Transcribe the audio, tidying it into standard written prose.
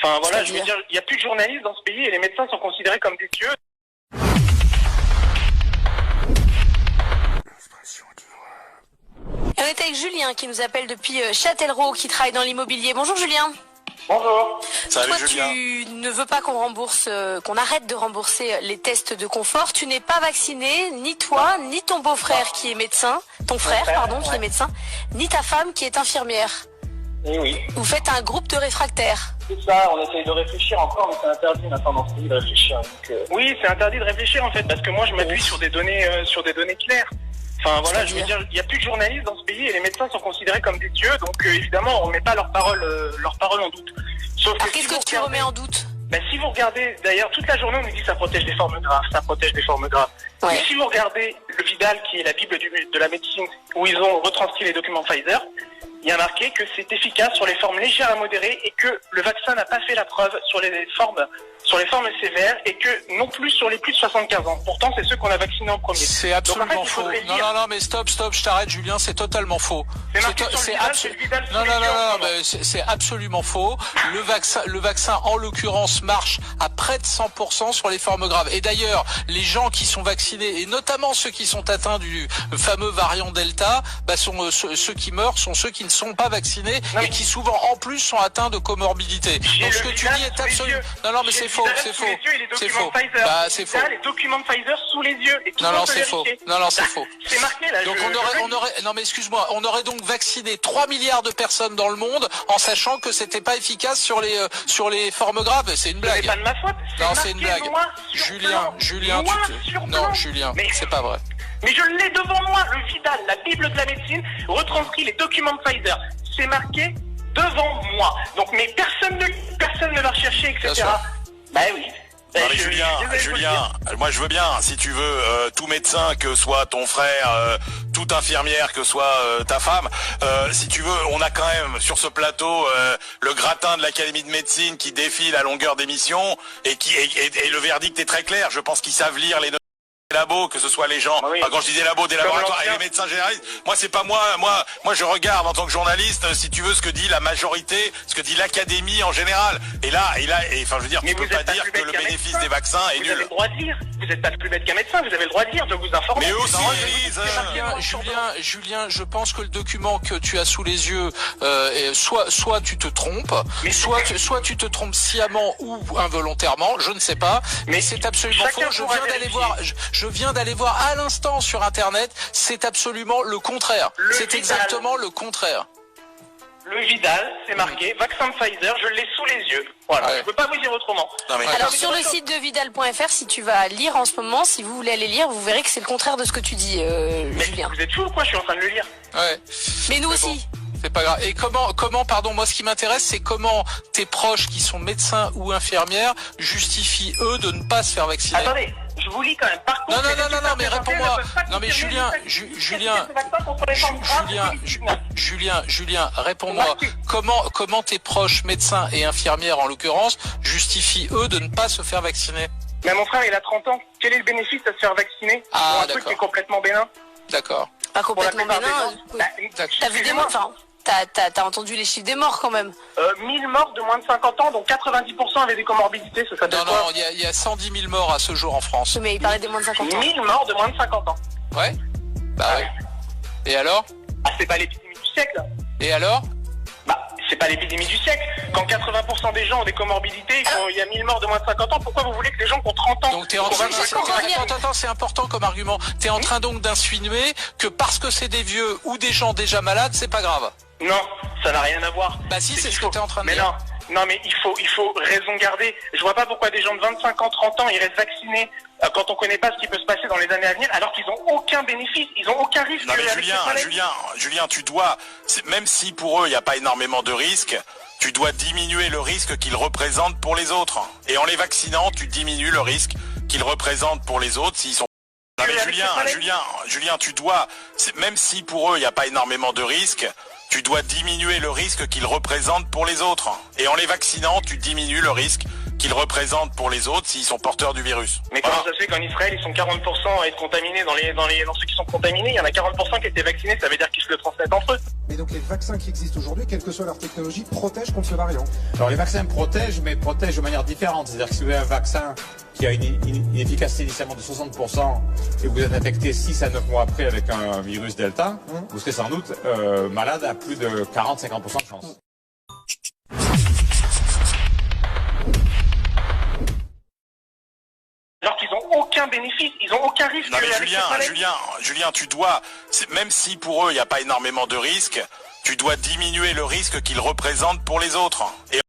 Enfin voilà, je veux dire, il n'y a plus de journalistes dans ce pays et les médecins sont considérés comme des dieux. Et on est avec Julien qui nous appelle depuis Châtellerault, qui travaille dans l'immobilier. Bonjour Julien. Bonjour. Salut Toi, Julien. tu ne veux pas qu'on rembourse, qu'on arrête de rembourser les tests de confort. Tu n'es pas vacciné, ni toi, ni ton beau-frère qui est médecin, ton frère, pardon, qui est médecin, ni ta femme qui est infirmière. Et oui. Vous faites un groupe de réfractaires. C'est ça, on essaye de réfléchir encore, mais c'est interdit maintenant dans ce pays de réfléchir. Donc, oui, c'est interdit de réfléchir en fait, parce que moi je m'appuie sur des données claires. Enfin voilà, je veux dire, il n'y a plus de journalistes dans ce pays et les médecins sont considérés comme des dieux, donc évidemment on ne met pas leur parole en doute. Sauf Alors que qu'est-ce si que vous tu remets en doute? Ben, si vous regardez, d'ailleurs, toute la journée, on nous dit que ça protège des formes graves, ça protège des formes graves. Ouais. Mais si vous regardez le Vidal, qui est la Bible de la médecine, où ils ont retranscrit les documents Pfizer, il y a marqué que c'est efficace sur les formes légères à modérées et que le vaccin n'a pas fait la preuve sur les formes sévères et que non plus sur les plus de 75 ans. Pourtant, c'est ceux qu'on a vaccinés en premier. C'est absolument Donc, en fait, faux. Non, mais stop, je t'arrête, Julien, c'est totalement faux. C'est marqué sur le Vidal, c'est le Vidal sous les yeux, mais c'est absolument faux. Le vaccin, en l'occurrence, marche à près de 100% sur les formes graves. Et d'ailleurs, les gens qui sont vaccinés, et notamment ceux qui sont atteints du fameux variant Delta, sont ceux qui meurent sont ceux qui ne sont pas vaccinés et qui souvent, en plus, sont atteints de comorbidité. Donc ce que tu dis est absolument... Non, mais c'est faux, c'est faux. C'est faux. Bah, c'est faux. Les documents de Pfizer sous les yeux. Et Non, c'est faux. Non, c'est faux. C'est marqué là. Donc non mais excuse-moi, on aurait donc vacciné 3 milliards de personnes dans le monde en sachant que c'était pas efficace sur les formes graves. C'est une blague. C'est pas de ma faute. Non, c'est une blague. Julien, non, Julien, c'est pas vrai. Mais je l'ai devant moi, le Vidal, la Bible de la médecine, retranscrit les documents de Pfizer. C'est marqué devant moi. Donc, mais personne ne va rechercher, etc. Bah oui. Non mais Julien, moi je veux bien, si tu veux, tout médecin, que soit ton frère, toute infirmière, que soit ta femme, si tu veux, on a quand même sur ce plateau le gratin de l'Académie de médecine qui défile à longueur d'émission et le verdict est très clair. Je pense qu'ils savent lire les labos, que ce soit les gens, quand je disais labos, des laboratoires et les médecins généralistes, moi c'est pas moi je regarde en tant que journaliste, si tu veux, ce que dit la majorité, ce que dit l'académie en général. Et enfin je veux dire, tu peux pas dire que le bénéfice des vaccins est nul. Vous avez le droit de lire, vous n'êtes pas plus bête qu'un médecin, vous avez le droit de lire, de vous informer. Mais aussi, Julien, je pense que le document que tu as sous les yeux, soit tu te trompes, soit tu te trompes sciemment ou involontairement, je ne sais pas, mais c'est absolument faux. Je viens d'aller voir à l'instant sur internet, c'est absolument le contraire. C'est exactement le contraire. Le Vidal, c'est marqué, vaccin de Pfizer, je l'ai sous les yeux. Voilà, je peux pas vous dire autrement. Alors sur le site de Vidal.fr, si tu vas lire en ce moment, si vous voulez aller lire, vous verrez que c'est le contraire de ce que tu dis, Julien. Vous êtes fou ou quoi? Je suis en train de le lire. Ouais. Mais nous aussi. C'est pas grave. Et pardon, moi ce qui m'intéresse, c'est comment tes proches qui sont médecins ou infirmières justifient eux de ne pas se faire vacciner. Attendez, je vous lis quand même. Par contre, non, mais réponds-moi. Non mais Julien, réponds-moi. Comment tes proches médecins et infirmières en l'occurrence justifient eux de ne pas se faire vacciner? Mais mon frère, il a 30 ans. Quel est le bénéfice à se faire vacciner pour un truc qui est complètement bénin? D'accord. Pas complètement bénin. T'as vu des morts, enfin, t'as entendu les chiffres des morts quand même. 1000 morts de moins de 50 ans, dont 90% avaient des comorbidités, ça s'appelle quoi? Non, il y a 110 000 morts à ce jour en France. Mais il parlait des moins de 50 ans. 1000 morts de moins de 50 ans. Ouais. Bah ouais. Et alors? Ah, c'est pas l'épidémie du siècle. Et alors? Bah, c'est pas l'épidémie du siècle. Quand 80% des gens ont des comorbidités, il y a 1000 morts de moins de 50 ans, pourquoi vous voulez que les gens qui ont 30 ans... Donc t'es en train attends, c'est important comme argument. T'es en train donc d'insinuer que parce que c'est des vieux ou des gens déjà malades, c'est pas grave. Non, ça n'a rien à voir. Bah si, c'est ce que t'es en train de dire. Non, mais il faut raison garder. Je vois pas pourquoi des gens de 25 ans, 30 ans, ils restent vaccinés quand on connaît pas ce qui peut se passer dans les années à venir, alors qu'ils ont aucun bénéfice, ils ont aucun risque. Non mais Julien, tu dois, même si pour eux il n'y a pas énormément de risques, tu dois diminuer le risque qu'ils représentent pour les autres. Et en les vaccinant, tu diminues le risque qu'ils représentent pour les autres s'ils sont... Non mais Julien, tu dois, même si pour eux il n'y a pas énormément de risques, tu dois diminuer le risque qu'ils représentent pour les autres. Et en les vaccinant, tu diminues le risque qu'ils représentent pour les autres s'ils sont porteurs du virus. Mais comment ça se fait qu'en Israël, ils sont 40% à être contaminés dans ceux qui sont contaminés, il y en a 40% qui étaient vaccinés, ça veut dire qu'ils se le transmettent entre eux. Mais donc les vaccins qui existent aujourd'hui, quelle que soit leur technologie, protègent contre ce variant. Alors les vaccins protègent, mais protègent de manière différente. C'est-à-dire que si vous avez un vaccin qui a une efficacité initialement de 60% et vous êtes infecté 6 à 9 mois après avec un virus Delta, vous serez sans doute malade à plus de 40-50% de chance. Alors qu'ils n'ont aucun bénéfice, ils n'ont aucun risque. Non mais Julien, tu dois, même si pour eux il n'y a pas énormément de risques, tu dois diminuer le risque qu'ils représentent pour les autres. Et